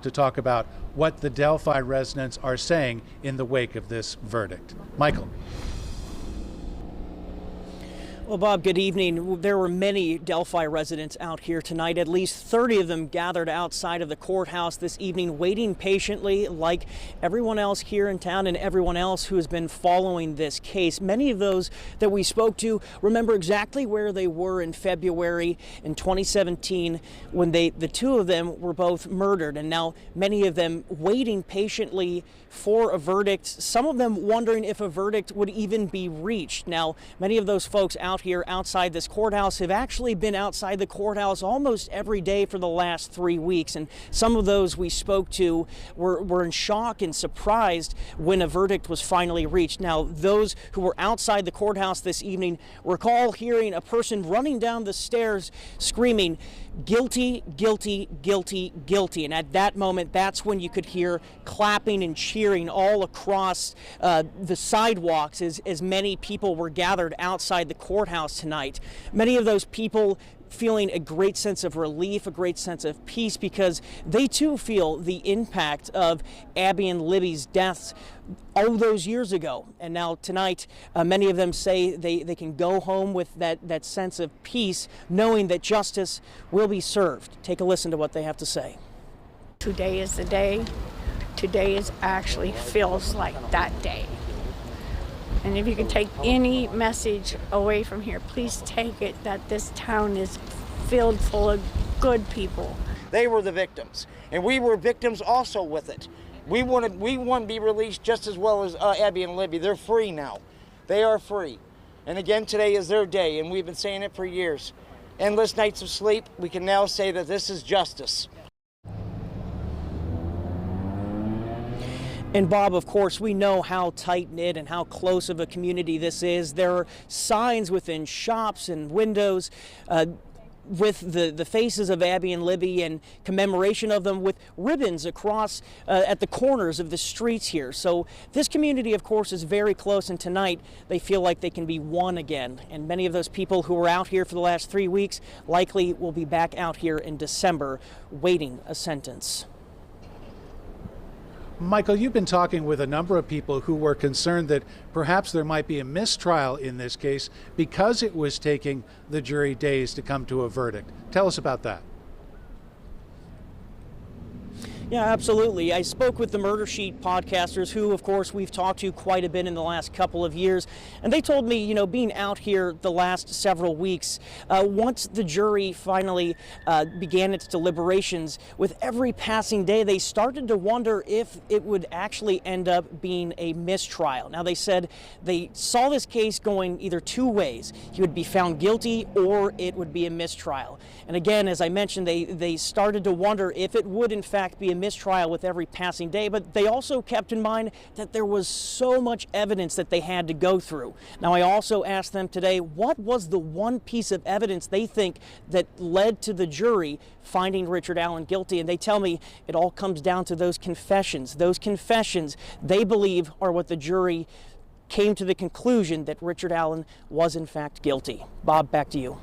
to talk about what the Delphi residents are saying in the wake of this verdict. Michael. Well, Bob, good evening. There were many Delphi residents out here tonight. At least 30 of them gathered outside of the courthouse this evening, waiting patiently like everyone else here in town and everyone else who has been following this case. Many of those that we spoke to remember exactly where they were in February in 2017 when the two of them were both murdered, and now many of them waiting patiently for a verdict, some of them wondering if a verdict would even be reached. Now, many of those folks out here outside this courthouse have actually been outside the courthouse almost every day for the last 3 weeks, and some of those we spoke to were in shock and surprised when a verdict was finally reached. Now, those who were outside the courthouse this evening recall hearing a person running down the stairs screaming, "Guilty, guilty, guilty, guilty." And at that moment, that's when you could hear clapping and cheering all across the sidewalks as many people were gathered outside the courthouse tonight. Many of those people feeling a great sense of relief, a great sense of peace, because they too feel the impact of Abby and Libby's deaths all those years ago. And now tonight, many of them say they can go home with that sense of peace, knowing that justice will be served. Take a listen to what they have to say. Today is the day. Today actually feels like that day. And if you can take any message away from here, please take it that this town is filled full of good people. They were the victims, and we were victims also with it. We want to be released just as well as Abby and Libby. They're free now. They are free. And again, today is their day, and we've been saying it for years. Endless nights of sleep, we can now say that this is justice. And Bob, of course, we know how tight-knit and how close of a community this is. There are signs within shops and windows with the faces of Abby and Libby and commemoration of them with ribbons across at the corners of the streets here. So this community, of course, is very close, and tonight they feel like they can be one again. And many of those people who were out here for the last 3 weeks likely will be back out here in December waiting a sentence. Michael, you've been talking with a number of people who were concerned that perhaps there might be a mistrial in this case because it was taking the jury days to come to a verdict. Tell us about that. Yeah, absolutely. I spoke with the Murder Sheet podcasters who, of course, we've talked to quite a bit in the last couple of years. And they told me, being out here the last several weeks, once the jury finally began its deliberations, with every passing day, they started to wonder if it would actually end up being a mistrial. Now, they said they saw this case going either two ways. He would be found guilty or it would be a mistrial. And again, as I mentioned, they started to wonder if it would, in fact, be a mistrial with every passing day, but they also kept in mind that there was so much evidence that they had to go through. Now, I also asked them today, what was the one piece of evidence they think that led to the jury finding Richard Allen guilty? And they tell me it all comes down to those confessions. Those confessions, they believe, are what the jury came to the conclusion that Richard Allen was in fact guilty. Bob, back to you.